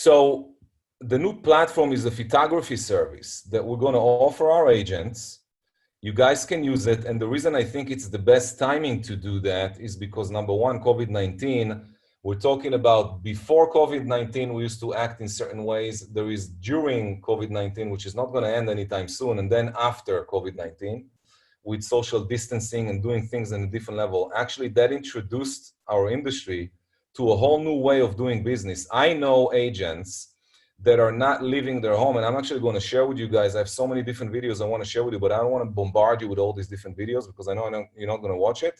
So the new platform is a photography service that we're going to offer our agents. You guys can use it. And the reason I think it's the best timing to do that is because number one, COVID-19, we're talking about before COVID-19, we used to act in certain ways. There is during COVID-19, which is not going to end anytime soon. And then after COVID-19, with social distancing and doing things in a different level, actually that introduced our industry to a whole new way of doing business. I know agents that are not leaving their home, and I'm actually going to share with you guys. I have so many different videos I want to share with you, but I don't want to bombard you with all these different videos because I know you're not going to watch it.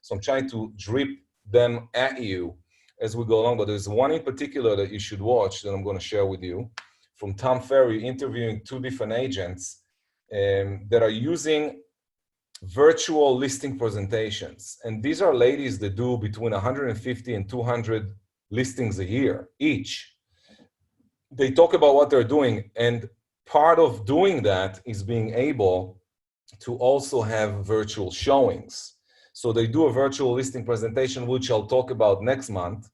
So I'm trying to drip them at you as we go along, but there's one in particular that you should watch that I'm going to share with you from Tom Ferry interviewing 2 different agents that are using virtual listing presentations. And these are ladies that do between 150 and 200 listings a year each. They talk about what they're doing, and part of doing that is being able to also have virtual showings. So they do a virtual listing presentation, which I'll talk about next month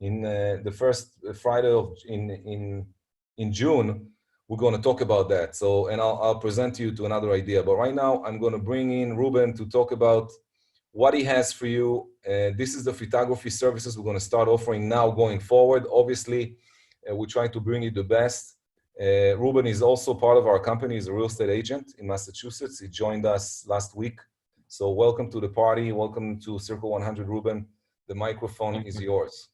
in the first Friday in June. We're going to talk about that. So, and I'll present you to another idea. But right now, I'm going to bring in Ruben to talk about what he has for you. This is the photography services we're going to start offering now going forward. Obviously, we're trying to bring you the best. Ruben is also part of our company. He's a real estate agent in Massachusetts. He joined us last week. So welcome to the party. Welcome to Circle 100, Ruben. The microphone is yours.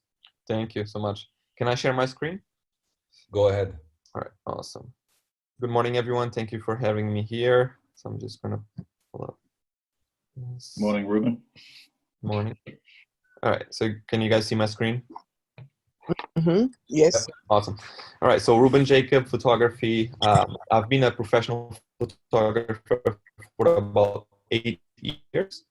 Thank you so much. Can I share my screen? Go ahead. All right, awesome. Good morning, everyone. Thank you for having me here. So I'm just gonna pull up this. Morning, Ruben. Morning. All right, so can you guys see my screen? Mm-hmm. Yes. Awesome. All right, so Ruben Jacob, photography. I've been a professional photographer for about 8 years.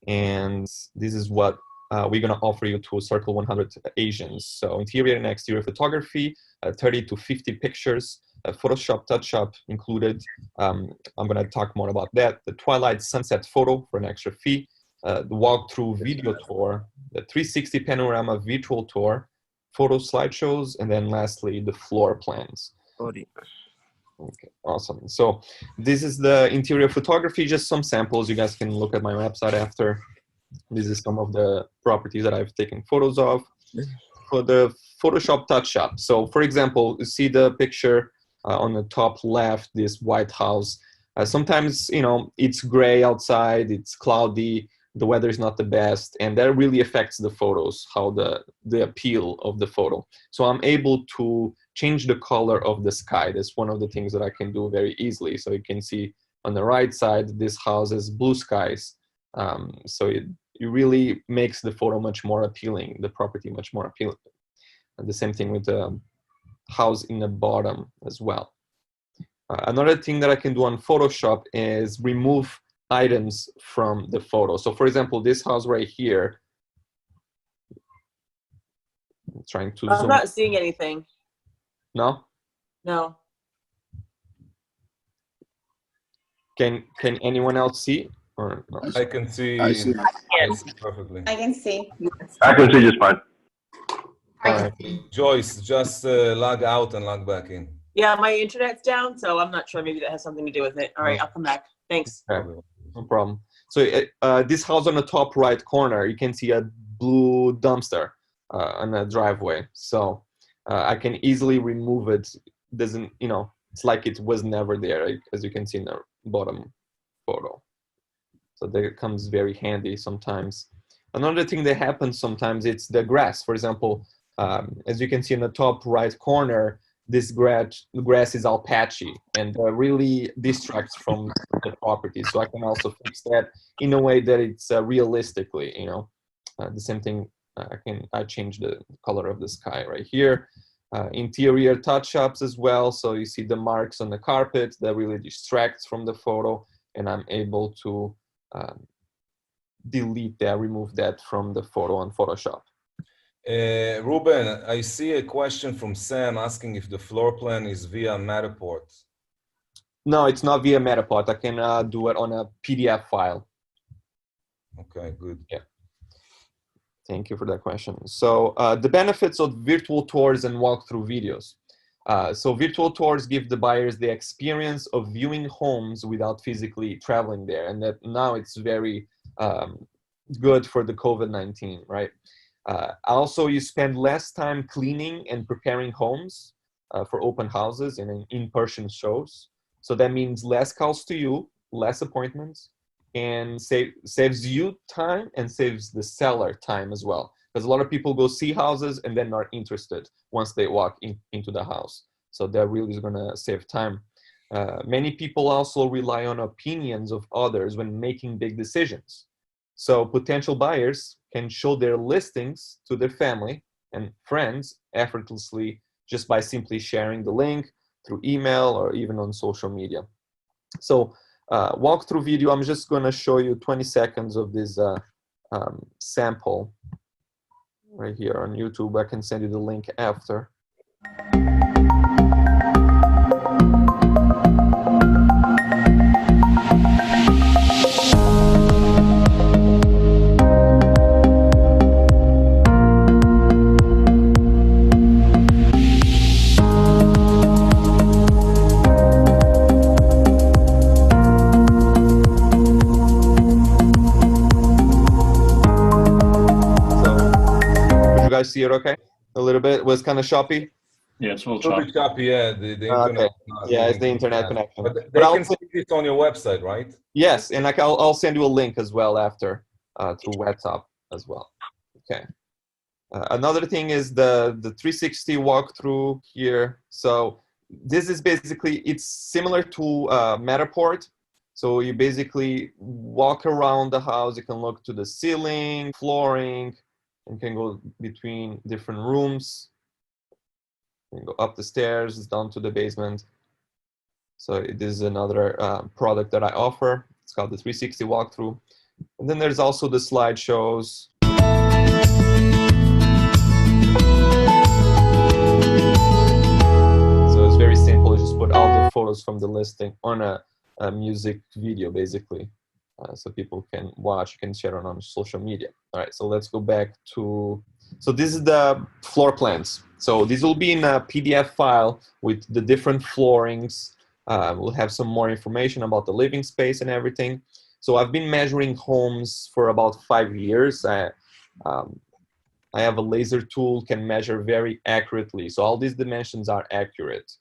And this is what we're going to offer you to Circle 100 Asians. So interior and exterior photography, 30 to 50 pictures, Photoshop, touch-up included. I'm going to talk more about that. The twilight sunset photo for an extra fee, the walkthrough video tour, the 360 panorama virtual tour, photo slideshows, and then lastly, the floor plans. Okay, awesome. So this is the interior photography, just some samples. You guys can look at my website after. This is some of the properties that I've taken photos of. For the Photoshop touch-up. So for example, you see the picture on the top left, this White House. Sometimes, you know, it's gray outside, it's cloudy, the weather is not the best, and that really affects the photos, how the appeal of the photo. So I'm able to change the color of the sky. That's one of the things that I can do very easily. So you can see on the right side, this house has blue skies. So it really makes the photo much more appealing, the property much more appealing. And the same thing with the house in the bottom as well. Another thing that I can do on Photoshop is remove items from the photo. So for example, this house right here, I'm trying to zoom. I'm not seeing anything. No? No. Can anyone else see? Or no? I can see. I see. Perfectly. I can see. I can see just fine. I can see. Joyce, just log out and log back in. Yeah, my internet's down, so I'm not sure. Maybe that has something to do with it. All right, I'll come back. Thanks. Okay, no problem. So this house on the top right corner, you can see a blue dumpster on a driveway. So I can easily remove it. Doesn't, you know, it's like it was never there, as you can see in the bottom photo. So that comes very handy sometimes. Another thing that happens sometimes, it's the grass. For example, as you can see in the top right corner, this grass is all patchy and really distracts from the property. So I can also fix that in a way that it's realistically, you know. The same thing, I change the color of the sky right here. Interior touch-ups as well. So you see the marks on the carpet that really distracts from the photo, and I'm able to delete that, remove that from the photo on Photoshop. Ruben, I see a question from Sam asking if the floor plan is via Matterport. No, it's not via Matterport. I can do it on a PDF file. Okay, good. Yeah. Thank you for that question. So the benefits of virtual tours and walkthrough videos. So virtual tours give the buyers the experience of viewing homes without physically traveling there. And that now it's very good for the COVID-19, right? Also, you spend less time cleaning and preparing homes for open houses and in-person shows. So that means less calls to you, less appointments, and saves you time and saves the seller time as well. Because a lot of people go see houses and then not interested once they walk into the house. So that really is gonna save time. Many people also rely on opinions of others when making big decisions. So potential buyers can show their listings to their family and friends effortlessly just by simply sharing the link through email or even on social media. So walkthrough video, I'm just going to show you 20 seconds of this sample right here on YouTube. I can send you the link after. See it okay? A little bit was kind of choppy. Yeah, it's a little choppy. Choppy, yeah. The internet. Okay. Yeah, it's the internet connection. But they can see it on your website, right? Yes, and I'll send you a link as well after through WhatsApp as well. Okay. Another thing is the 360 walkthrough here. So this is basically, it's similar to Matterport. So you basically walk around the house. You can look to the ceiling, flooring, and can go between different rooms. You can go up the stairs, down to the basement. So it is another product that I offer. It's called the 360 walkthrough. And then there's also the slideshows. So it's very simple. You just put all the photos from the listing on a music video, basically. So people can watch, you can share it on social media. All right, so let's go back to, so this is the floor plans. So these will be in a PDF file with the different floorings. We'll have some more information about the living space and everything. So I've been measuring homes for about 5 years. I have a laser tool, can measure very accurately. So all these dimensions are accurate.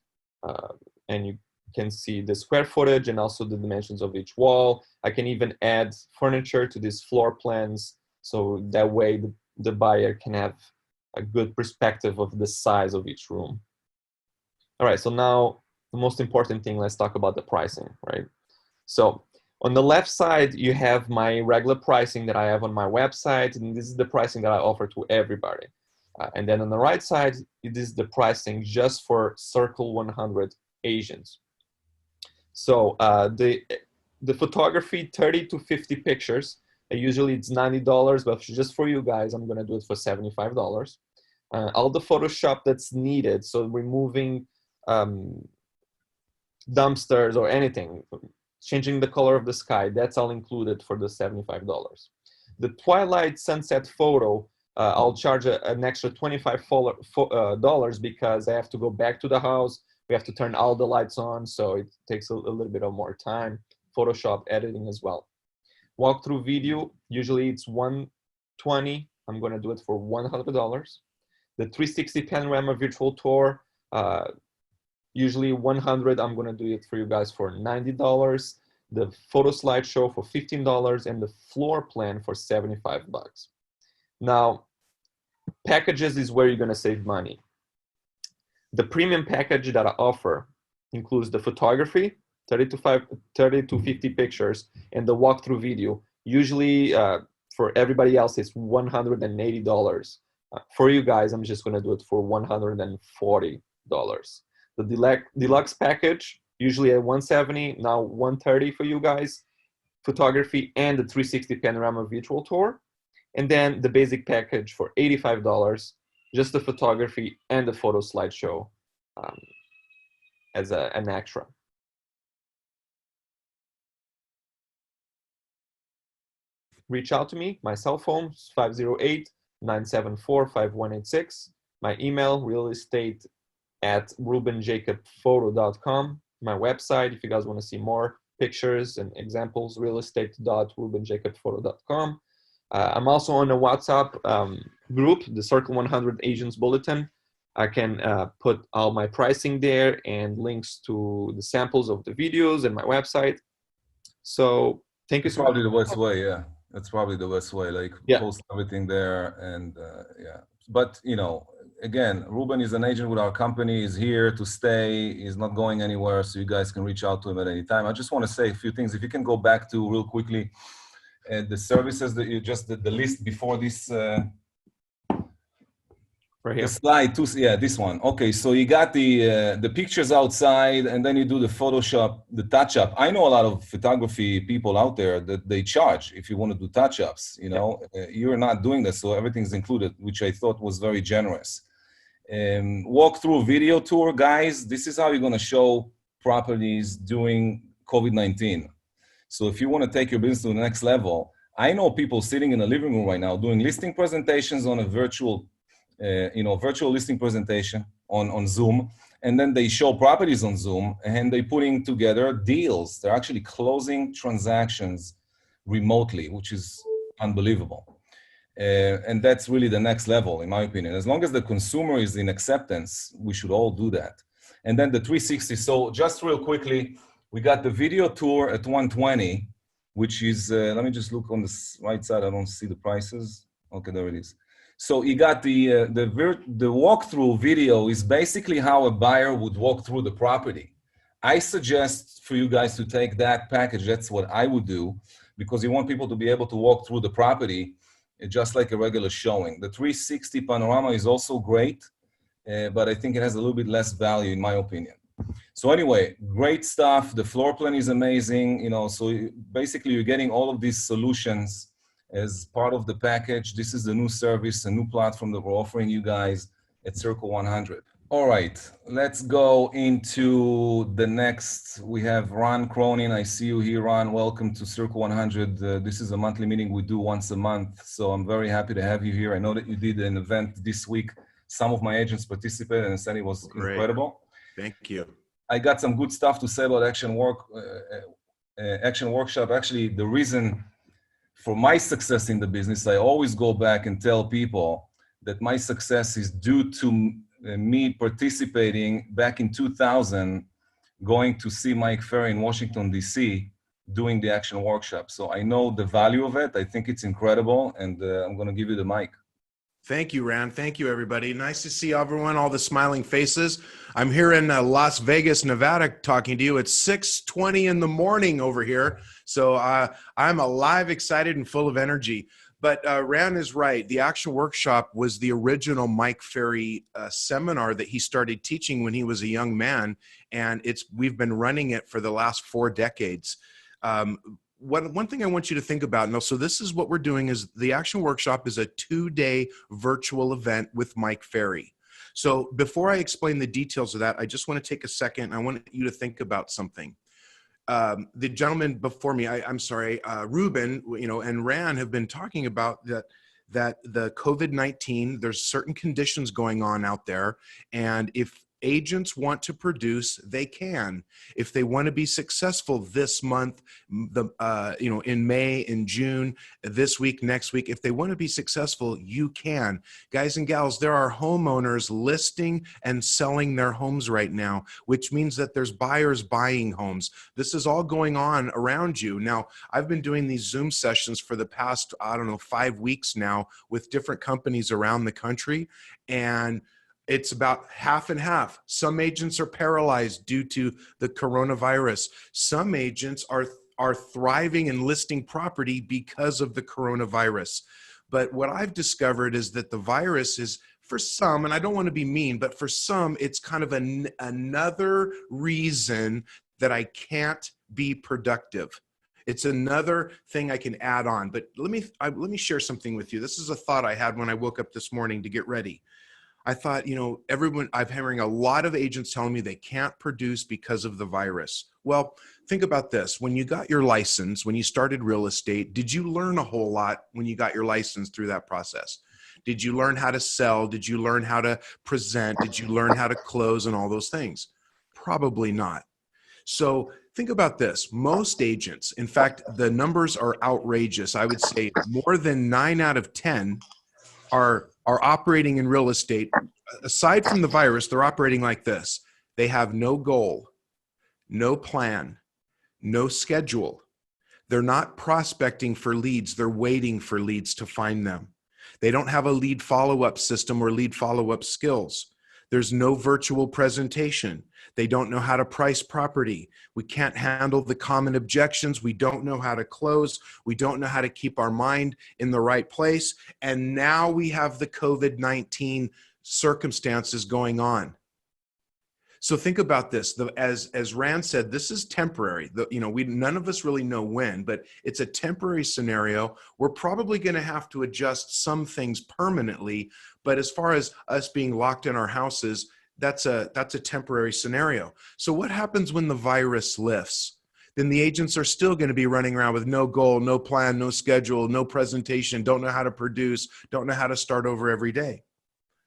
And you can see the square footage and also the dimensions of each wall. I can even add furniture to these floor plans, so that way the buyer can have a good perspective of the size of each room. All right, so now the most important thing, let's talk about the pricing, right? So on the left side, you have my regular pricing that I have on my website, and this is the pricing that I offer to everybody. And then on the right side, it is the pricing just for Circle 100 agents. So the photography, 30 to 50 pictures. Usually it's $90, but just for you guys, I'm gonna do it for $75. All the Photoshop that's needed, so removing dumpsters or anything, changing the color of the sky, that's all included for the $75. The twilight sunset photo, I'll charge an extra $25 because I have to go back to the house. We have to turn all the lights on, so it takes a little bit of more time. Photoshop editing as well. Walkthrough video, usually it's $120. I'm gonna do it for $100. The 360 panorama virtual tour, usually $100. I'm gonna do it for you guys for $90. The photo slideshow for $15, and the floor plan for $75. Now, packages is where you're gonna save money. The premium package that I offer includes the photography, 30 to 50 pictures, and the walkthrough video. Usually for everybody else, it's $180. For you guys, I'm just gonna do it for $140. The deluxe package, usually at $170, now $130 for you guys. Photography and the 360 panorama virtual tour. And then the basic package for $85, just the photography and the photo slideshow as an extra. Reach out to me. My cell phone is 974-5186. My email, realestate@rubenjacobphoto.com. My website, if you guys want to see more pictures and examples, realestate.rubenjacobphoto.com. I'm also on a WhatsApp group, the Circle 100 Agents Bulletin. I can put all my pricing there and links to the samples of the videos and my website. So thank you It's so much. probably the best way, yeah. That's probably the best way, like post everything there and yeah. But, you know, again, Ruben is an agent with our company, is here to stay, he's not going anywhere, so you guys can reach out to him at any time. I just want to say a few things. If you can go back to real quickly, the services that you just did, the list before this, right here. the slide, yeah, this one. Okay, so you got the pictures outside, and then you do the Photoshop, the touch-up. I know a lot of photography people out there that they charge if you want to do touch-ups. You know, you're not doing this, so everything's included, which I thought was very generous. Walk-through video tour, guys. This is how you're going to show properties during COVID-19. So if you want to take your business to the next level, I know people sitting in the living room right now doing listing presentations on a virtual virtual listing presentation on Zoom, and then they show properties on Zoom, and they're putting together deals. They're actually closing transactions remotely, which is unbelievable. And that's really the next level, in my opinion. As long as the consumer is in acceptance, we should all do that. And then the 360. So just real quickly, we got the video tour at 120, which is, let me just look on the right side. I don't see the prices. Okay, there it is. So you got the walkthrough video is basically how a buyer would walk through the property. I suggest for you guys to take that package. That's what I would do, because you want people to be able to walk through the property just like a regular showing. The 360 panorama is also great, but I think it has a little bit less value in my opinion. So anyway, great stuff. The floor plan is amazing. You know, so basically you're getting all of these solutions as part of the package. This is the new service, a new platform that we're offering you guys at Circle 100. All right, let's go into the next. We have Ron Cronin. I see you here, Ron. Welcome to Circle 100. This is a monthly meeting we do once a month, so I'm very happy to have you here. I know that you did an event this week. Some of my agents participated and said it was incredible. Thank you. I got some good stuff to say about Action Workshop. Actually, the reason for my success in the business, I always go back and tell people that my success is due to me participating back in 2000, going to see Mike Ferry in Washington, D.C., doing the Action Workshop. So I know the value of it. I think it's incredible, and I'm going to give you the mic. Thank you, Ran. Thank you, everybody. Nice to see everyone, all the smiling faces. I'm here in Las Vegas, Nevada, talking to you. It's 6:20 in the morning over here. So I'm alive, excited, and full of energy. But Ran is right. The Action Workshop was the original Mike Ferry seminar that he started teaching when he was a young man. And we've been running it for the last 4 decades. One thing I want you to think about, and so this is what we're doing, is the Action Workshop is a 2-day virtual event with Mike Ferry. So before I explain the details of that, I just want to take a second. I want you to think about something. The gentleman before me, Ruben, and Ran have been talking about that the COVID-19, there's certain conditions going on out there, and if agents want to produce, they can. If they want to be successful this month, in May, in June, this week, next week, if they want to be successful, you can. Guys and gals, there are homeowners listing and selling their homes right now, which means that there's buyers buying homes. This is all going on around you. Now, I've been doing these Zoom sessions for the past, 5 weeks now with different companies around the country, and it's about half and half. Some agents are paralyzed due to the coronavirus. Some agents are thriving and listing property because of the coronavirus. But what I've discovered is that the virus is, for some, and I don't want to be mean, but for some, it's kind of another reason that I can't be productive. It's another thing I can add on. But let me share something with you. This is a thought I had when I woke up this morning to get ready. I thought, I'm hearing a lot of agents telling me they can't produce because of the virus. Well, think about this. When you got your license, when you started real estate, did you learn a whole lot when you got your license through that process? Did you learn how to sell? Did you learn how to present? Did you learn how to close and all those things? Probably not. So think about this. Most agents, in fact, the numbers are outrageous. I would say more than 9 out of 10 are operating in real estate. Aside from the virus, they're operating like this. They have no goal, no plan, no schedule. They're not prospecting for leads. They're waiting for leads to find them. They don't have a lead follow-up system or lead follow-up skills. There's no virtual presentation. They don't know how to price property. We can't handle the common objections. We don't know how to close. We don't know how to keep our mind in the right place. And now we have the COVID-19 circumstances going on. So think about this. As Rand said, this is temporary. None of us really know when, but it's a temporary scenario. We're probably going to have to adjust some things permanently. But as far as us being locked in our houses, that's a temporary scenario. So what happens when the virus lifts? Then the agents are still going to be running around with no goal, no plan, no schedule, no presentation, don't know how to produce, don't know how to start over every day.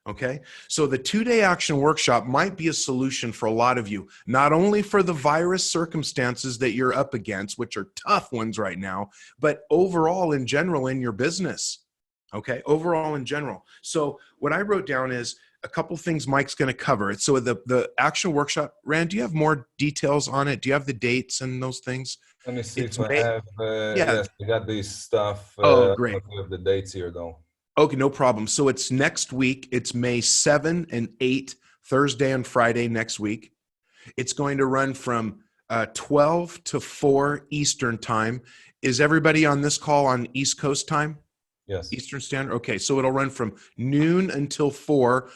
Okay, so the 2-day action workshop might be a solution for a lot of you, not only for the virus circumstances that you're up against, which are tough ones right now, but overall in general in your business. Okay, overall in general. So what I wrote down is a couple things Mike's going to cover. So the action workshop, Rand, do you have more details on it? Do you have the dates and those things? Let me see It's if I have. Yes, I got this stuff. Oh, great. I don't have the dates here though. Okay, no problem. So it's next week. It's May 7 and 8, Thursday and Friday next week. It's going to run from 12 to 4 Eastern time. Is everybody on this call on East Coast time? Yes. Eastern Standard? Okay, so it'll run from noon until 4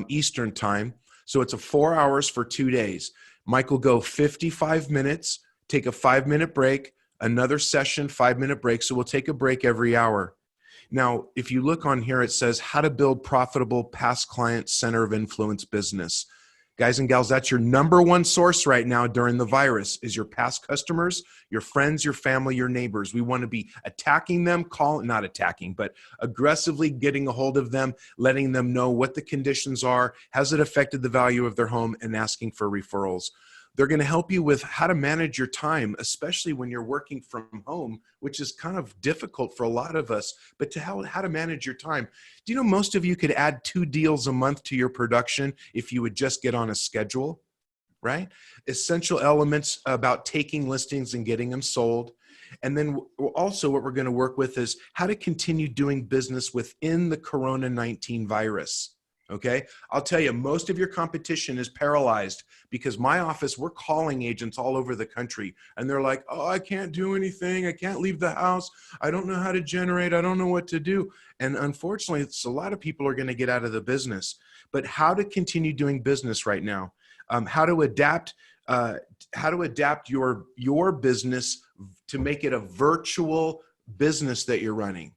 Eastern time. So it's 4 hours for 2 days. Mike will go 55 minutes, take a 5-minute break, another session, 5-minute break. So we'll take a break every hour. Now, if you look on here, it says how to build profitable past client center of influence business. Guys and gals, that's your number one source right now during the virus is your past customers, your friends, your family, your neighbors. We want to be attacking them, not attacking, but aggressively getting a hold of them, letting them know what the conditions are, has it affected the value of their home, and asking for referrals. They're going to help you with how to manage your time, especially when you're working from home, which is kind of difficult for a lot of us, but to how to manage your time. Do you know most of you could add 2 deals a month to your production if you would just get on a schedule, right? Essential elements about taking listings and getting them sold. And then also what we're going to work with is how to continue doing business within the Corona-19 virus. Okay, I'll tell you, most of your competition is paralyzed because my office, we're calling agents all over the country and they're like, oh, I can't do anything. I can't leave the house. I don't know how to generate. I don't know what to do. And unfortunately, it's a lot of people are going to get out of the business. But how to continue doing business right now, how to adapt your business to make it a virtual business that you're running.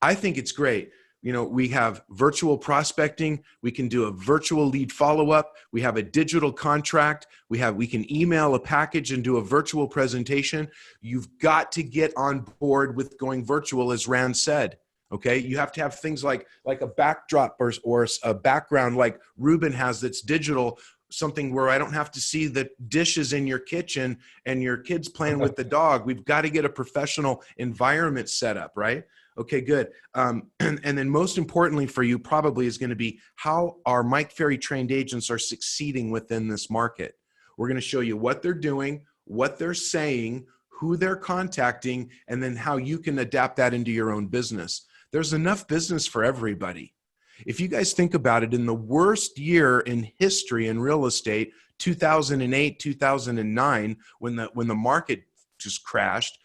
I think it's great. We have virtual prospecting. We can do a virtual lead follow-up. We have a digital contract. We can email a package and do a virtual presentation. You've got to get on board with going virtual, as Rand said. Okay, you have to have things like a backdrop or a background like Ruben has that's digital, something where I don't have to see the dishes in your kitchen and your kids playing with the dog. We've got to get a professional environment set up, right? Okay, good. And then most importantly for you probably is going to be how our Mike Ferry trained agents are succeeding within this market. We're going to show you what they're doing, what they're saying, who they're contacting, and then how you can adapt that into your own business. There's enough business for everybody. If you guys think about it, in the worst year in history in real estate, 2008, 2009, when the market just crashed,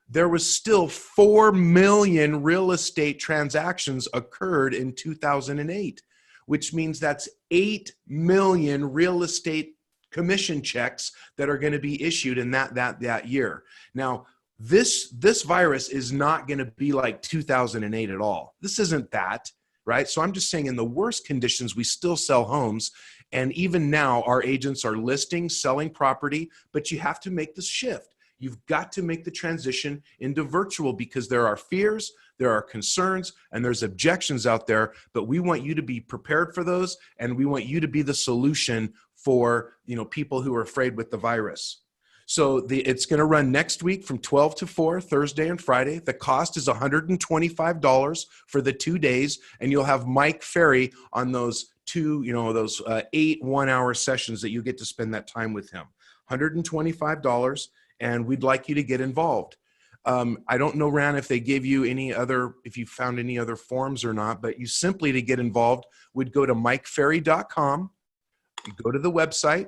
there was still 4 million real estate transactions occurred in 2008, which means that's 8 million real estate commission checks that are going to be issued in that year. Now, this virus is not going to be like 2008 at all. This isn't that, right? So I'm just saying in the worst conditions, we still sell homes. And even now, our agents are listing, selling property, but you have to make the shift. You've got to make the transition into virtual because there are fears, There are concerns and there's objections out there, but we want you to be prepared for those, and we want you to be the solution for, you know, people who are afraid with the virus. So it's going to run next week from 12 to 4, Thursday and Friday. The cost is $125 for the 2 days, and you'll have Mike Ferry on those 8 one-hour sessions that you get to spend that time with him. $125, and we'd like you to get involved. I don't know, Ran, if they gave you if you found any other forms or not, but you simply, to get involved, would go to mikeferry.com, go to the website,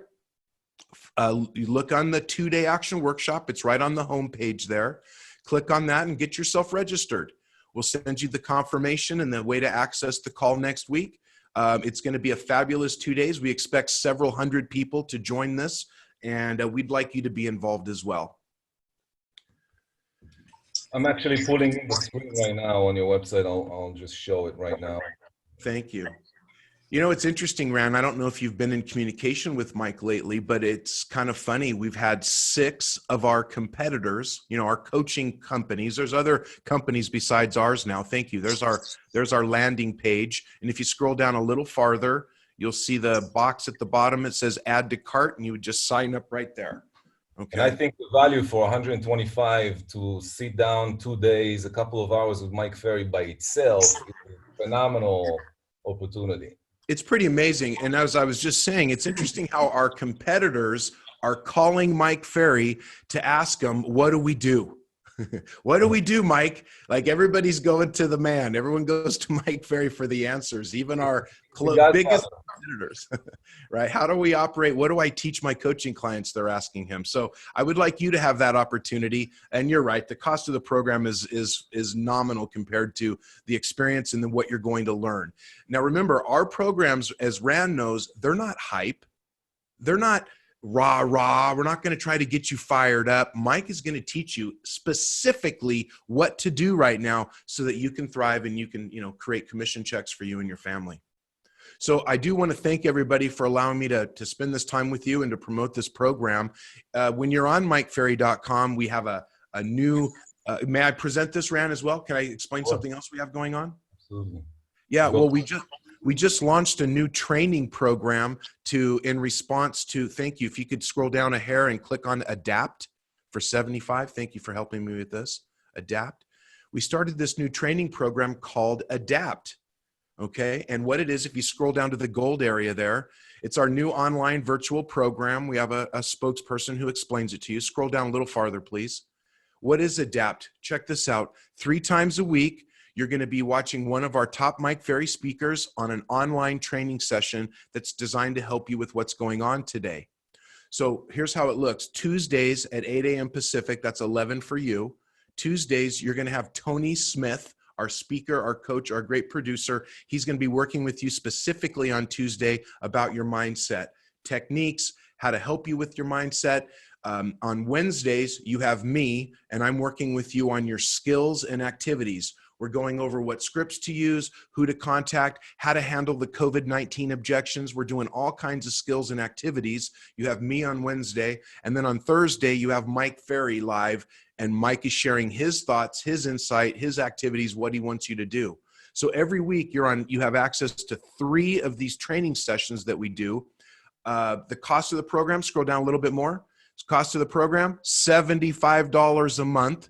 you look on the 2-day action workshop. It's right on the home page there. Click on that and get yourself registered. We'll send you the confirmation and the way to access the call next week. It's going to be a fabulous 2 days. We expect several hundred people to join this, and we'd like you to be involved as well. I'm actually pulling in the screen right now on your website. I'll just show it right now. Thank you. You know, it's interesting, Ran. I don't know if you've been in communication with Mike lately, but it's kind of funny. We've had 6 of our competitors, you know, our coaching companies. There's other companies besides ours now. Thank you. There's our landing page. And if you scroll down a little farther, you'll see the box at the bottom. It says add to cart, and you would just sign up right there. Okay. And I think the value for 125 to sit down 2 days, a couple of hours with Mike Ferry by itself is a phenomenal opportunity. It's pretty amazing. And as I was just saying, it's interesting how our competitors are calling Mike Ferry to ask him, what do we do? What do we do, Mike? Like, everybody's going to the man. Everyone goes to Mike Ferry for the answers, even our biggest competitors, right? How do we operate? What do I teach my coaching clients? They're asking him. So I would like you to have that opportunity. And you're right. The cost of the program is nominal compared to the experience and then what you're going to learn. Now, remember, our programs, as Rand knows, they're not hype. They're not rah, rah. We're not going to try to get you fired up. Mike is going to teach you specifically what to do right now so that you can thrive and you can, you know, create commission checks for you and your family. So I do want to thank everybody for allowing me to spend this time with you and to promote this program. When you're on mikeferry.com, we have a new, may I present this, Rand, as well? Can I explain something else we have going on? Absolutely. Yeah, well, we just launched a new training program in response to, thank you. If you could scroll down a hair and click on Adapt for 75. Thank you for helping me with this. Adapt. We started this new training program called Adapt. Okay. And what it is, if you scroll down to the gold area there, it's our new online virtual program. We have a spokesperson who explains it to you. Scroll down a little farther, please. What is Adapt? Check this out. 3 times a week, you're going to be watching one of our top Mike Ferry speakers on an online training session that's designed to help you with what's going on today. So here's how it looks. Tuesdays at 8 a.m. Pacific, that's 11 for you. Tuesdays, you're going to have Tony Smith, our speaker, our coach, our great producer. He's going to be working with you specifically on Tuesday about your mindset, techniques, how to help you with your mindset. On Wednesdays, you have me, and I'm working with you on your skills and activities. We're going over what scripts to use, who to contact, how to handle the COVID-19 objections. We're doing all kinds of skills and activities. You have me on Wednesday. And then on Thursday, you have Mike Ferry live. And Mike is sharing his thoughts, his insight, his activities, what he wants you to do. So every week you have access to 3 of these training sessions that we do. The cost of the program, scroll down a little bit more. Cost of the program, $75 a month.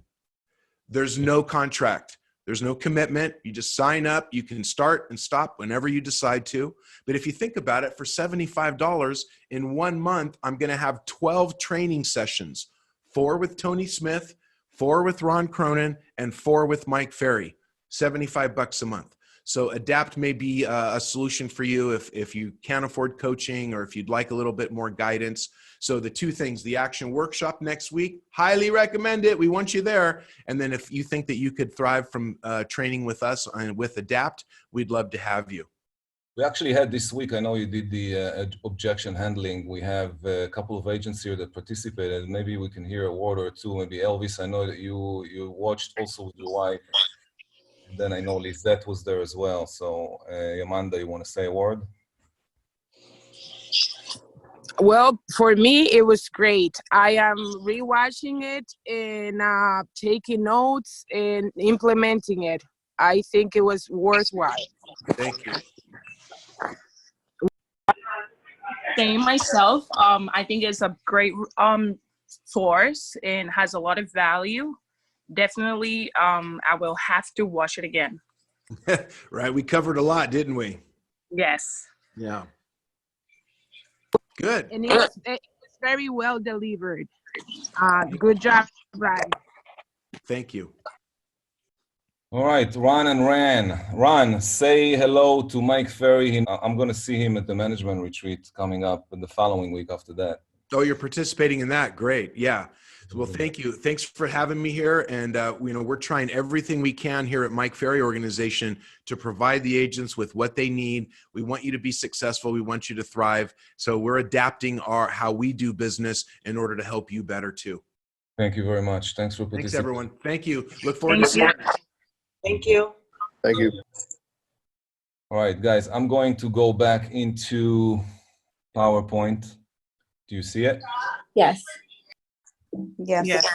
There's no contract. There's no commitment. You just sign up. You can start and stop whenever you decide to. But if you think about it, for $75 in 1 month, I'm going to have 12 training sessions, 4 with Tony Smith, 4 with Ron Cronin, and 4 with Mike Ferry, $75 a month. So Adapt may be a solution for you if you can't afford coaching or if you'd like a little bit more guidance. So the 2 things, the action workshop next week, highly recommend it. We want you there. And then if you think that you could thrive from training with us and with Adapt, we'd love to have you. We actually had this week, I know you did the objection handling. We have a couple of agents here that participated. Maybe we can hear a word or two. Maybe Elvis, I know that you watched also with your wife. And then I know Lizette was there as well. So Yamanda, you want to say a word? Well, for me, it was great. I am rewatching it and taking notes and implementing it. I think it was worthwhile. Thank you. Same myself. I think it's a great source and has a lot of value. Definitely, I will have to watch it again. Right. We covered a lot, didn't we? Yes. Yeah. Good. And it's very well delivered. Good job, Brian. Thank you. All right, Ron and Ran. Ron, say hello to Mike Ferry. I'm going to see him at the management retreat coming up in the following week after that. Oh, you're participating in that. Great. Yeah. Well, thank you. Thanks for having me here. And, we're trying everything we can here at Mike Ferry Organization to provide the agents with what they need. We want you to be successful. We want you to thrive. So we're adapting how we do business in order to help you better too. Thank you very much. Thanks for participating. Thanks, everyone. Thank you. Look forward to seeing you. Thank you. Thank you. All right, guys, I'm going to go back into PowerPoint. Do you see it? Yes. Yes. Yes.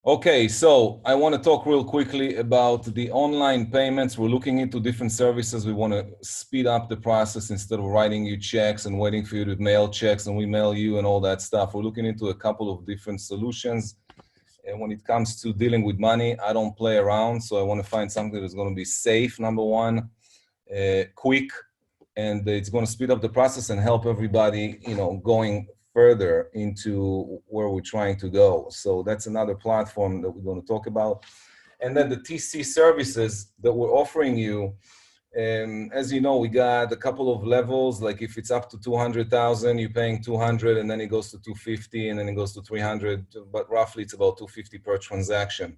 Okay, so I want to talk real quickly about the online payments. We're looking into different services. We want to speed up the process instead of writing you checks and waiting for you to mail checks and we mail you and all that stuff. We're looking into a couple of different solutions. And when it comes to dealing with money, I don't play around. So I want to find something that's going to be safe, number one, quick, and it's going to speed up the process and help everybody, going further into where we're trying to go. So that's another platform that we're going to talk about. And then the TC services that we're offering you, as you know, we got a couple of levels. Like if it's up to 200,000, you're paying 200, and then it goes to 250, and then it goes to 300. But roughly, it's about 250 per transaction.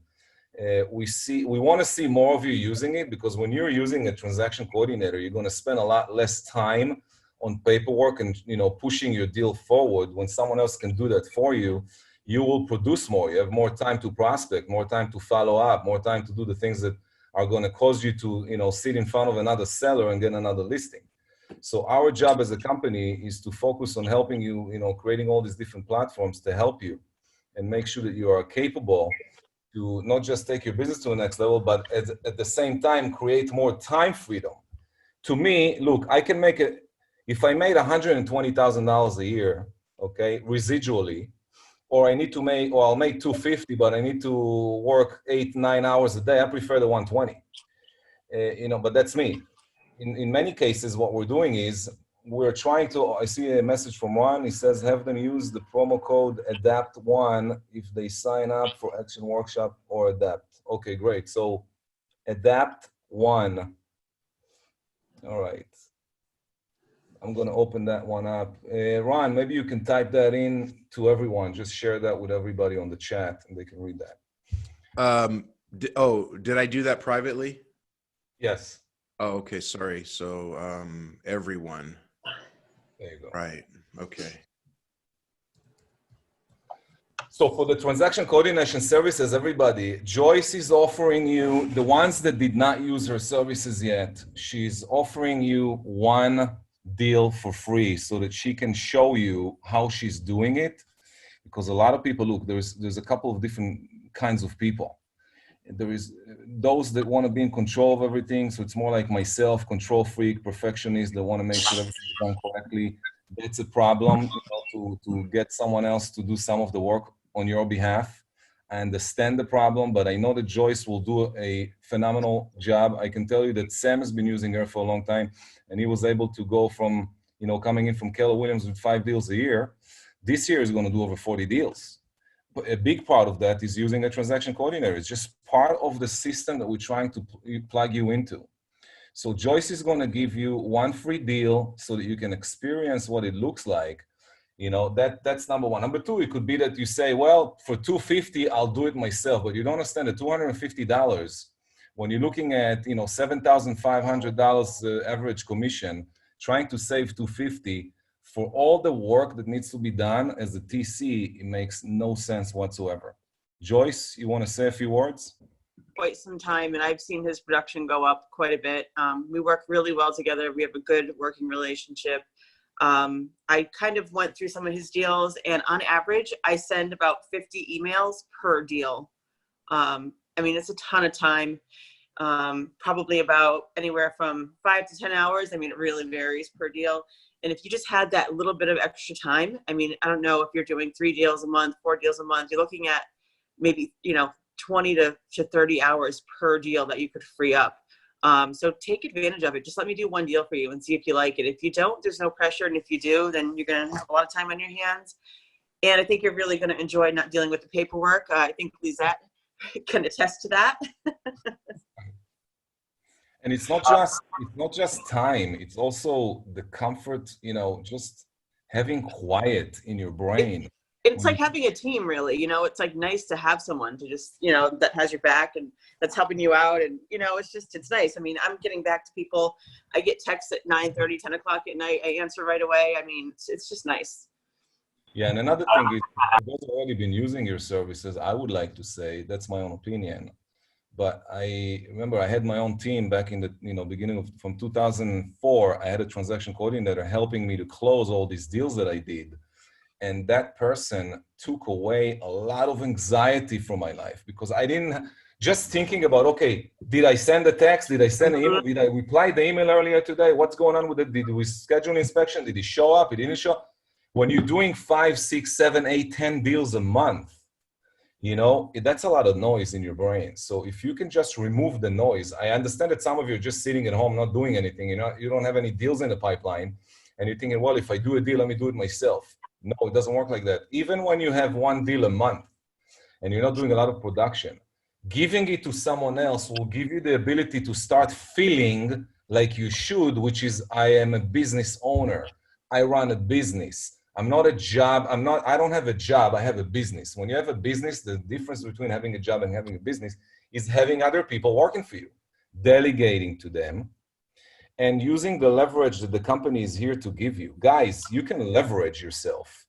We want to see more of you using it, because when you're using a transaction coordinator, you're going to spend a lot less time on paperwork and pushing your deal forward. When someone else can do that for you, you will produce more. You have more time to prospect, more time to follow up, more time to do the things that are going to cause you to sit in front of another seller and get another listing. So our job as a company is to focus on helping you, creating all these different platforms to help you and make sure that you are capable to not just take your business to the next level, but at the same time create more time freedom. To me, look, I can make it. If I made $120,000 a year, okay, residually, or I'll make 250, but I need to work 8-9 hours a day, I prefer the 120. But that's me. In many cases, what we're doing is we're trying to, I see a message from Ron, he says, have them use the promo code ADAPT1 if they sign up for Action Workshop or ADAPT. Okay, great. So ADAPT1. All right. I'm going to open that one up. Ron, maybe you can type that in to everyone. Just share that with everybody on the chat and they can read that. Did I do that privately? Yes. Oh, okay. Sorry. So everyone. There you go. Right. Okay. So for the transaction coordination services, everybody, Joyce is offering you, the ones that did not use her services yet, she's offering you one deal for free so that she can show you how she's doing it. Because a lot of people, look, there's a couple of different kinds of people. There is those that want to be in control of everything. So it's more like myself, control freak, perfectionist, that want to make sure everything is done correctly. That's a problem, to get someone else to do some of the work on your behalf. I understand the problem, but I know that Joyce will do a phenomenal job. I can tell you that Sam has been using her for a long time, and he was able to go from, coming in from Keller Williams with 5 deals a year. This year is going to do over 40 deals. But a big part of that is using a transaction coordinator. It's just part of the system that we're trying to plug you into. So Joyce is going to give you one free deal so that you can experience what it looks like. That's number one. Number two, it could be that you say, well, for $250, I'll do it myself. But you don't understand that $250, when you're looking at, $7,500 average commission, trying to save $250 for all the work that needs to be done as a TC, it makes no sense whatsoever. Joyce, you want to say a few words? Quite some time, and I've seen his production go up quite a bit. We work really well together. We have a good working relationship. I kind of went through some of his deals, and on average, I send about 50 emails per deal. I mean, it's a ton of time, probably about anywhere from 5 to 10 hours. I mean, it really varies per deal. And if you just had that little bit of extra time, I mean, I don't know if you're doing 3 deals a month, 4 deals a month, you're looking at maybe, 20 to 30 hours per deal that you could free up. So take advantage of it. Just let me do 1 deal for you and see if you like it. If you don't, there's no pressure. And if you do, then you're going to have a lot of time on your hands. And I think you're really going to enjoy not dealing with the paperwork. I think Lizette can attest to that. And it's not just time. It's also the comfort, just having quiet in your brain. It's like having a team, really. It's like nice to have someone to just, that has your back and that's helping you out. And, it's nice. I mean, I'm getting back to people. I get texts at 9:30, 10 o'clock at night. I answer right away. I mean, it's just nice. Yeah, and another thing is, for those who have already been using your services, I would like to say, that's my own opinion, but I remember I had my own team back in the beginning of from 2004. I had a transaction coordinator helping me to close all these deals that I did. And that person took away a lot of anxiety from my life because I didn't just thinking about, okay, did I send a text? Did I send an email? Did I reply the email earlier today? What's going on with it? Did we schedule an inspection? Did he show up? He didn't show up. When you're doing 5, 6, 7, 8, 10 deals a month, that's a lot of noise in your brain. So if you can just remove the noise, I understand that some of you are just sitting at home, not doing anything. You don't have any deals in the pipeline. And you're thinking, well, if I do a deal, let me do it myself. No, it doesn't work like that. Even when you have 1 deal a month and you're not doing a lot of production, giving it to someone else will give you the ability to start feeling like you should, which is, I am a business owner. I run a business. I'm not a job. I don't have a job. I have a business. When you have a business, the difference between having a job and having a business is having other people working for you, delegating to them, and using the leverage that the company is here to give you. Guys, you can leverage yourself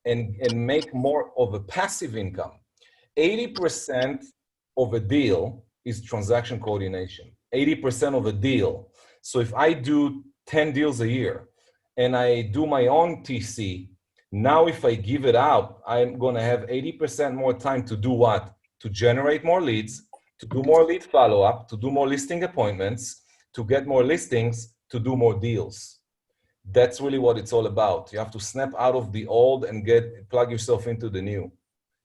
and make more of a passive income. 80% of a deal is transaction coordination. 80% of a deal. So if I do 10 deals a year and I do my own TC, now if I give it out, I'm going to have 80% more time to do what? To generate more leads, to do more lead follow-up, to do more listing appointments, to get more listings, to do more deals. That's really what it's all about. You have to snap out of the old and plug yourself into the new.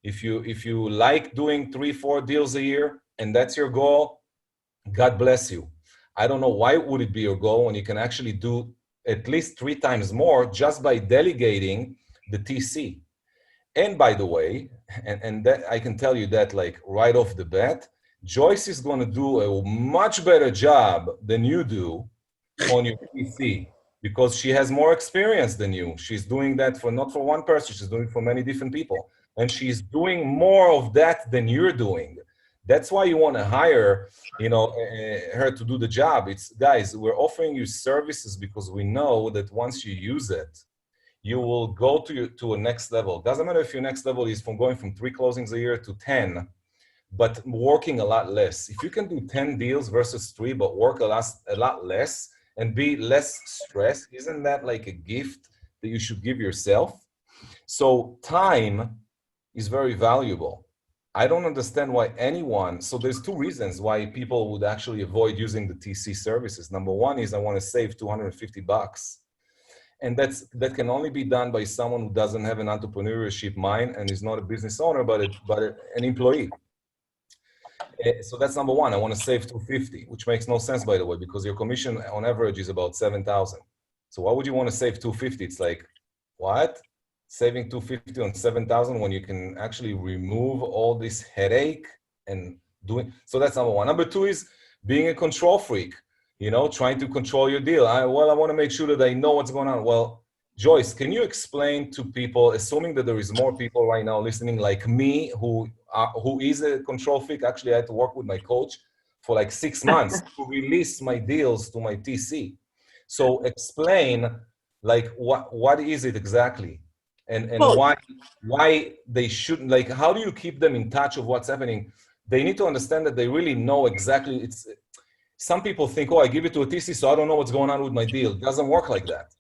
If you like doing 3, 4 deals a year and that's your goal, God bless you. I don't know why would it be your goal when you can actually do at least 3 times more just by delegating the TC. And by the way, and that I can tell you that like right off the bat, Joyce is going to do a much better job than you do on your PC because she has more experience than you. She's doing that not for one person, she's doing it for many different people. And she's doing more of that than you're doing. That's why you want to hire, her to do the job. It's, guys, we're offering you services because we know that once you use it, you will go to a next level. Doesn't matter if your next level is going from 3 closings a year to 10, but working a lot less. If you can do 10 deals versus 3, but work a lot less and be less stressed, isn't that like a gift that you should give yourself? So time is very valuable. I don't understand why so there's 2 reasons why people would actually avoid using the TC services. Number 1 is I want to save $250. And that can only be done by someone who doesn't have an entrepreneurship mind and is not a business owner, but an employee. So that's number 1. I want to save $250, which makes no sense, by the way, because your commission on average is about $7,000. So why would you want to save $250? It's like, what? Saving $250 on $7,000 when you can actually remove all this headache and doing. So that's number 1. Number 2 is being a control freak. Trying to control your deal. I want to make sure that I know what's going on. Well, Joyce, can you explain to people, assuming that there is more people right now listening like me who is a control freak? Actually, I had to work with my coach for like 6 months to release my deals to my TC. So explain like what is it exactly? And why they shouldn't, like, how do you keep them in touch of what's happening? They need to understand that they really know exactly. Some people think, I give it to a TC, so I don't know what's going on with my deal. It doesn't work like that.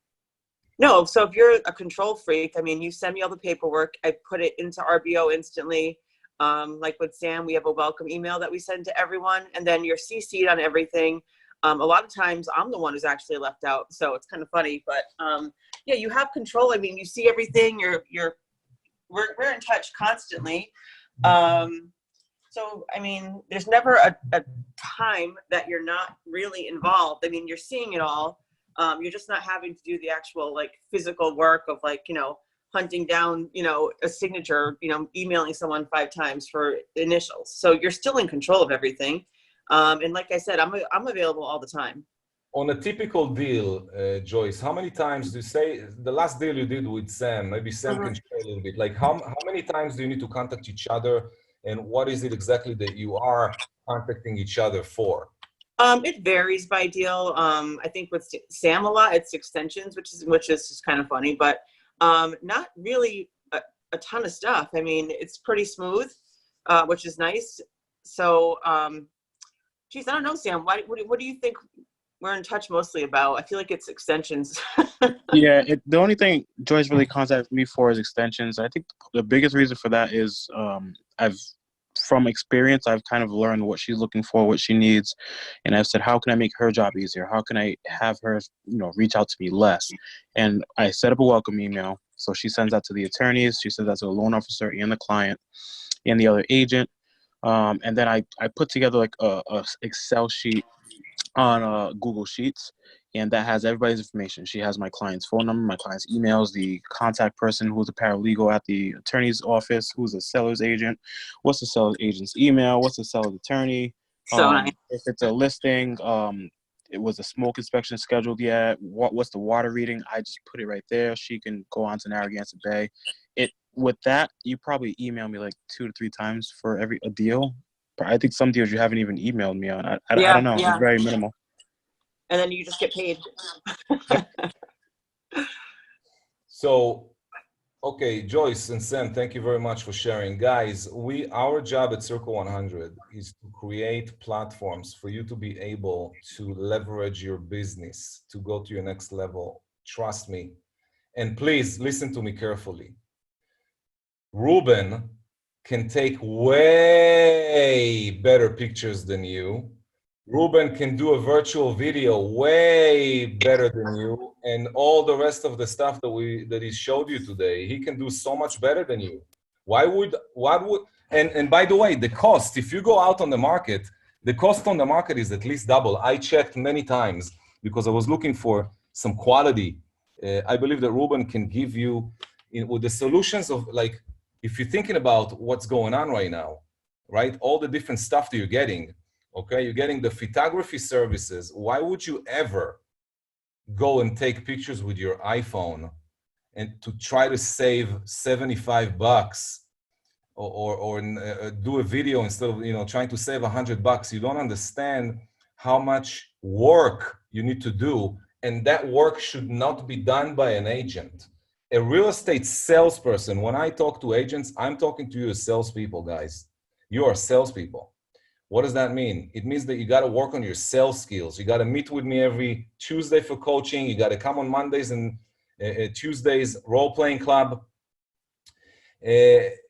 No, so if you're a control freak, I mean, you send me all the paperwork. I put it into RBO instantly. Like with Sam, we have a welcome email that we send to everyone, and then you're CC'd on everything. A lot of times I'm the one who's actually left out, so it's kind of funny. But yeah, you have control. I mean, you see everything. We're in touch constantly. So I mean, there's never a time that you're not really involved. I mean, you're seeing it all. You're just not having to do the actual like physical work of like, you know, hunting down, you know, a signature, you know, emailing someone 5 times for initials. So you're still in control of everything. And like I said, I'm available all the time. On a typical deal, Joyce, how many times do you say the last deal you did with Sam? Maybe Sam can share a little bit. Like how many times do you need to contact each other, and what is it exactly that you are contacting each other for? It varies by deal. I think with Sam a lot, it's extensions, which is just kind of funny, but not really a ton of stuff. I mean, it's pretty smooth, which is nice. So, geez, I don't know, Sam. What do you think we're in touch mostly about? I feel like it's extensions. Yeah, the only thing Joyce really contacted me for is extensions. I think the biggest reason for that is from experience, I've kind of learned what she's looking for, what she needs, and I've said, how can I make her job easier? How can I have her, you know, reach out to me less? And I set up a welcome email. So she sends that to the attorneys, she sends that to the loan officer and the client and the other agent. And then I put together like a Excel sheet on Google Sheets, and that has everybody's information. She has my client's phone number, my client's emails, the contact person who's a paralegal at the attorney's office, who's a seller's agent, what's the seller's agent's email, what's the seller's attorney. So nice. If it's a listing, it was a smoke inspection scheduled yet, what's the water reading, I just put it right there. She can go on to Narragansett Bay. With that, you probably email me like 2 to 3 times for a deal. But I think some deals you haven't even emailed me on. I don't know. Yeah. It's very minimal. And then you just get paid. So, okay, Joyce and Sam, thank you very much for sharing. Guys, our job at Circle 100 is to create platforms for you to be able to leverage your business to go to your next level. Trust me. And please listen to me carefully. Ruben can take way better pictures than you. Ruben can do a virtual video way better than you, and all the rest of the stuff that he showed you today, he can do so much better than you. And by the way, the cost, if you go out on the market, the cost on the market is at least double. I checked many times because I was looking for some quality. I believe that Ruben can give you with the solutions of, like, if you're thinking about what's going on right now, right? All the different stuff that you're getting, okay? You're getting the photography services. Why would you ever go and take pictures with your iPhone and to try to save $75 or do a video instead of, you know, trying to save $100? You don't understand how much work you need to do. And that work should not be done by an agent. A real estate salesperson, when I talk to agents, I'm talking to you as salespeople, guys. You are salespeople. What does that mean? It means that you got to work on your sales skills. You got to meet with me every Tuesday for coaching. You got to come on Mondays and Tuesdays, role-playing club.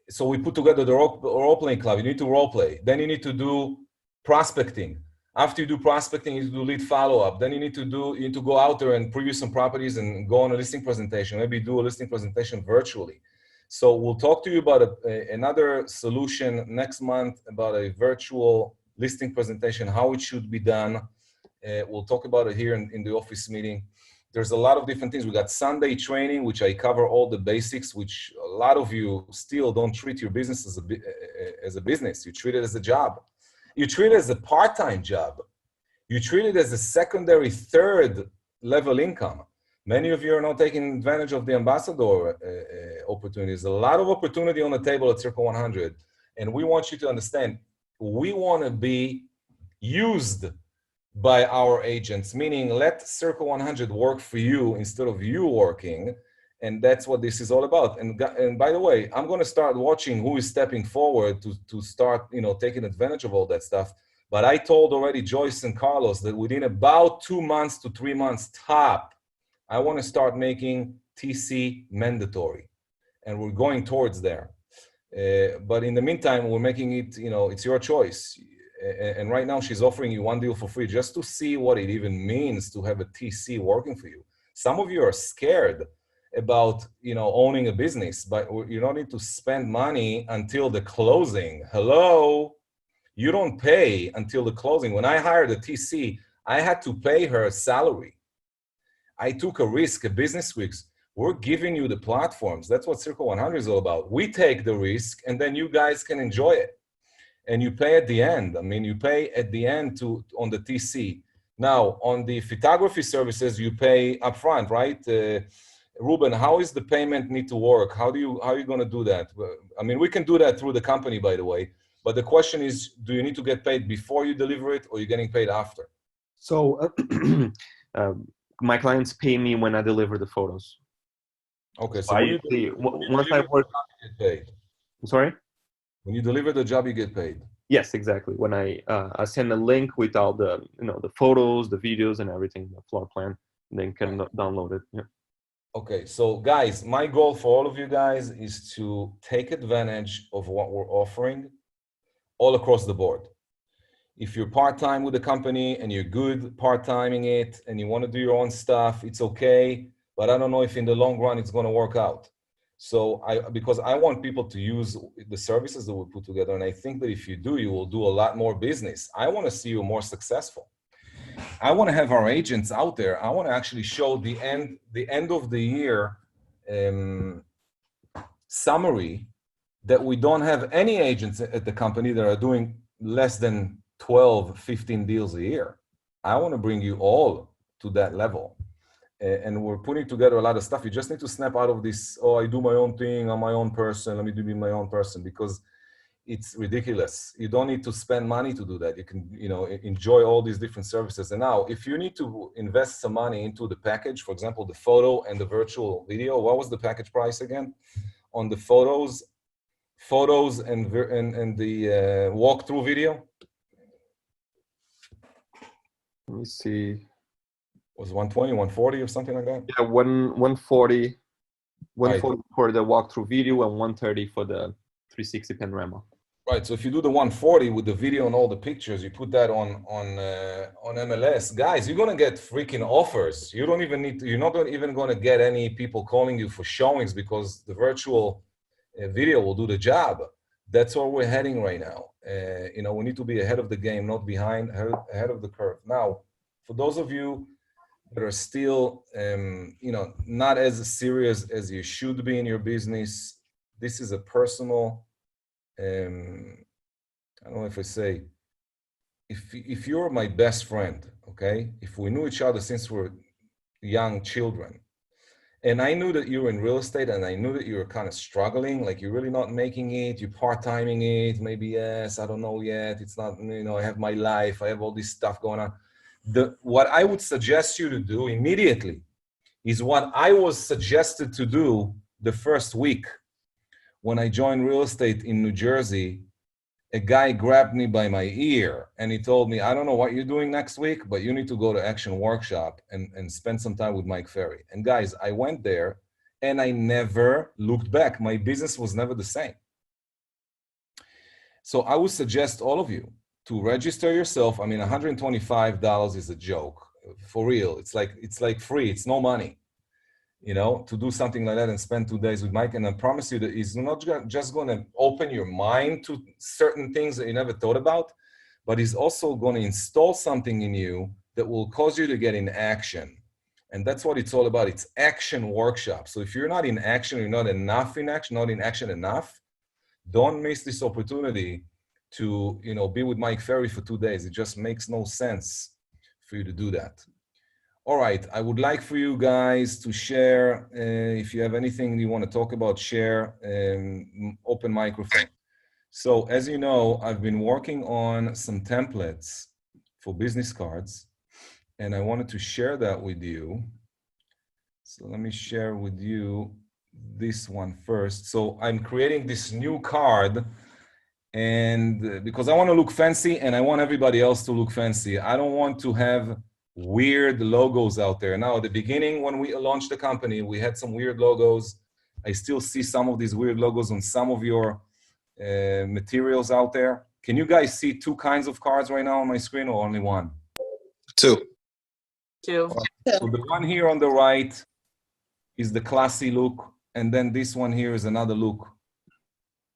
So we put together the role-playing club. You need to role-play. Then you need to do prospecting. After you do prospecting, you need to do lead follow-up. Then you need to go out there and preview some properties and go on a listing presentation. Maybe do a listing presentation virtually. So we'll talk to you about another solution next month about a virtual listing presentation, how it should be done. We'll talk about it here in the office meeting. There's a lot of different things. We got Sunday training, which I cover all the basics, which a lot of you still don't treat your business as a business. You treat it as a job. You treat it as a part-time job. You treat it as a secondary, third level income. Many of you are not taking advantage of the ambassador opportunities. A lot of opportunity on the table at Circle 100. And we want you to understand, we want to be used by our agents, meaning let Circle 100 work for you instead of you working. And that's what this is all about. And by the way, I'm going to start watching who is stepping forward to start, you know, taking advantage of all that stuff. But I told already Joyce and Carlos that within about 2 months to 3 months top, I want to start making TC mandatory, and we're going towards there. But in the meantime, we're making it, it's your choice. And right now she's offering you one deal for free just to see what it even means to have a TC working for you. Some of you are scared about, owning a business, but you don't need to spend money until the closing. Hello? You don't pay until the closing. When I hired a TC, I had to pay her a salary. I took a risk, a business risk. We're giving you the platforms. That's what Circle100 is all about. We take the risk, and then you guys can enjoy it. And you pay at the end. I mean, you pay at the end on the TC. Now, on the photography services, you pay upfront, right? Ruben, how is the payment need to work? How are you going to do that? I mean, we can do that through the company, by the way. But the question is, do you need to get paid before you deliver it, or you're getting paid after? So my clients pay me when I deliver the photos. Okay, so once I work, you get paid. I'm sorry? When you deliver the job, you get paid. Yes, exactly. When I send a link with all the the photos, the videos, and everything, the floor plan, then can download it. Yeah. Okay, so guys, my goal for all of you guys is to take advantage of what we're offering all across the board. If you're part-time with the company and you're good part-timing it and you want to do your own stuff, it's okay. But I don't know if in the long run it's going to work out. So because I want people to use the services that we put together, and I think that if you do, you will do a lot more business. I want to see you more successful. I want to have our agents out there. I want to actually show the end of the year summary that we don't have any agents at the company that are doing less than 12, 15 deals a year. I want to bring you all to that level. And we're putting together a lot of stuff. You just need to snap out of this, oh, I do my own thing, I'm my own person, let me be my own person, because it's ridiculous. You don't need to spend money to do that. You can, enjoy all these different services. And now, if you need to invest some money into the package, for example, the photo and the virtual video, what was the package price again? On the photos and the walkthrough video? Let me see. Was 120, 140 or something like that? Yeah, 140 for the walkthrough video and 130 for the 360 panorama. Right. So if you do the 140 with the video and all the pictures, you put that on MLS, guys, you're gonna get freaking offers. You don't even need to. You're not even gonna get any people calling you for showings because the virtual video will do the job. That's where we're heading right now. We need to be ahead of the game, not behind, ahead of the curve. Now, for those of you that are still, not as serious as you should be in your business, this is a personal, I don't know if I say, if you're my best friend, okay? If we knew each other since we're young children, and I knew that you were in real estate and I knew that you were kind of struggling, like you're really not making it, you're part-timing it, maybe yes, I don't know yet, it's not, I have my life, I have all this stuff going on. What I would suggest you to do immediately is what I was suggested to do the first week. When I joined real estate in New Jersey, a guy grabbed me by my ear and he told me, I don't know what you're doing next week, but you need to go to Action Workshop and spend some time with Mike Ferry. And guys, I went there and I never looked back. My business was never the same. So I would suggest all of you to register yourself. I mean, $125 is a joke, for real. It's like free, it's no money. To do something like that and spend 2 days with Mike. And I promise you that he's not just going to open your mind to certain things that you never thought about, but he's also going to install something in you that will cause you to get in action. And that's what it's all about. It's Action Workshop. So if you're not in action, you're not enough in action, not in action enough, don't miss this opportunity to, be with Mike Ferry for 2 days. It just makes no sense for you to do that. All right, I would like for you guys to share, if you have anything you want to talk about, share, open microphone. So as you know, I've been working on some templates for business cards, and I wanted to share that with you. So let me share with you this one first. So I'm creating this new card, and because I want to look fancy and I want everybody else to look fancy. I don't want to have weird logos out there. Now, at the beginning, when we launched the company, we had some weird logos. I still see some of these weird logos on some of your materials out there. Can you guys see two kinds of cards right now on my screen, or only one? Two. Two. So the one here on the right is the classy look, and then this one here is another look.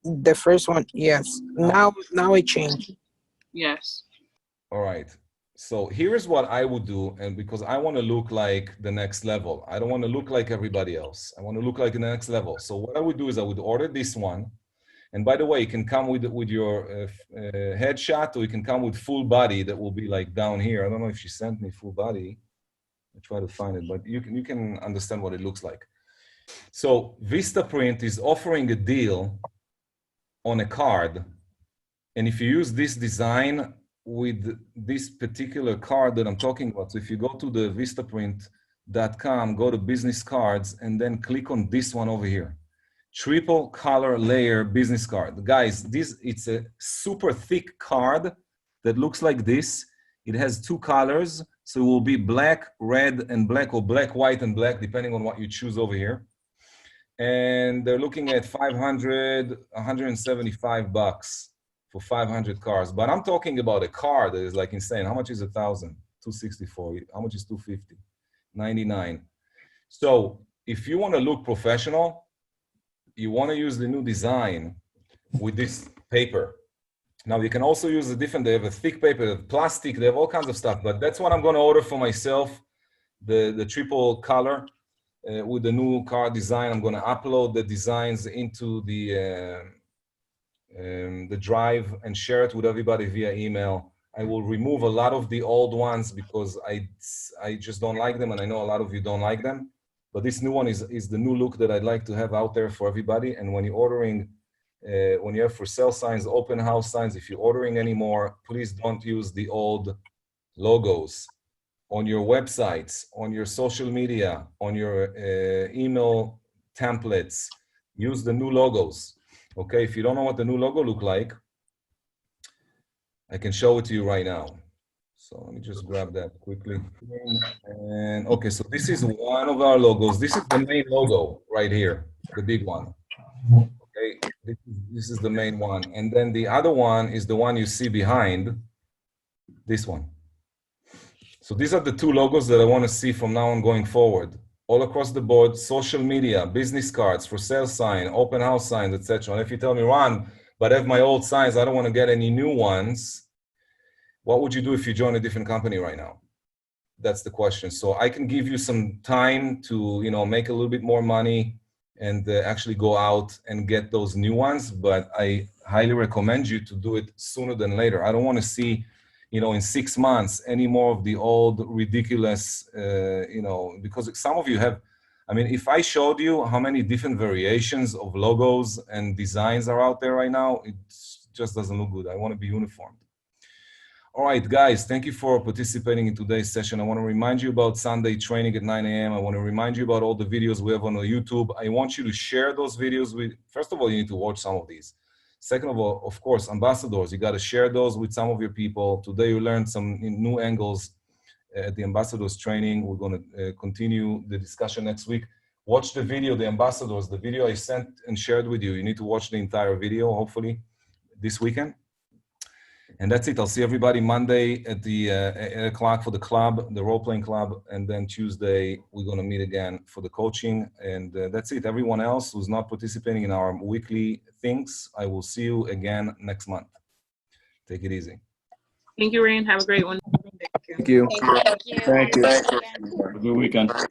The first one, yes. Now it changed. Yes. All right. So here's what I would do, and because I want to look like the next level. I don't want to look like everybody else. I want to look like the next level. So what I would do is I would order this one. And by the way, it can come with your headshot, or it can come with full body that will be like down here. I don't know if she sent me full body. I try to find it, but you can understand what it looks like. So Vistaprint is offering a deal on a card. And if you use this design with this particular card that I'm talking about, so if you go to the Vistaprint.com, go to business cards, and then click on this one over here. Triple color layer business card. Guys, it's a super thick card that looks like this. It has two colors, so it will be black, red, and black, or black, white, and black, depending on what you choose over here. And they're looking at $175 for 500 cars. But I'm talking about a car that is like insane. How much is 1,000? 264. How much is 250? 99. So if you want to look professional, you want to use the new design with this paper. Now you can also use they have a thick paper, they have plastic, they have all kinds of stuff, but that's what I'm going to order for myself, the triple color with the new card design. I'm going to upload the designs into the drive and share it with everybody via email. I will remove a lot of the old ones because I just don't like them, and I know a lot of you don't like them. But this new one is the new look that I'd like to have out there for everybody. And when you're ordering, when you have for sale signs, open house signs, if you're ordering anymore, please don't use the old logos on your websites, on your social media, on your email templates. Use the new logos. Okay, if you don't know what the new logo look like, I can show it to you right now. So let me just grab that quickly. And okay, so this is one of our logos. This is the main logo right here, the big one. Okay, this is the main one. And then the other one is the one you see behind, this one. So these are the two logos that I want to see from now on going forward. All across the board, social media, business cards, for sale sign, open house signs, etc. And if you tell me, Ron, but I have my old signs, I don't want to get any new ones. What would you do if you join a different company right now? That's the question. So I can give you some time to, make a little bit more money and actually go out and get those new ones. But I highly recommend you to do it sooner than later. I don't want to see, in 6 months, any more of the old ridiculous, because some of you have, if I showed you how many different variations of logos and designs are out there right now, it just doesn't look good. I want to be uniform. All right, guys, thank you for participating in today's session. I want to remind you about Sunday training at 9 a.m. I want to remind you about all the videos we have on YouTube. I want you to share those videos with, first of all, you need to watch some of these. Second of all, of course, ambassadors, you got to share those with some of your people. Today, you learned some new angles at the ambassadors training. We're going to continue the discussion next week. Watch the video, the ambassadors, the video I sent and shared with you. You need to watch the entire video, hopefully, this weekend. And that's it. I'll see everybody Monday at the 8 o'clock for the club, the role-playing club. And then Tuesday, we're going to meet again for the coaching. And that's it. Everyone else who's not participating in our weekly things, I will see you again next month. Take it easy. Thank you, Rain. Have a great one. Thank you. Thank you. Thank you. Have a good weekend. Bye.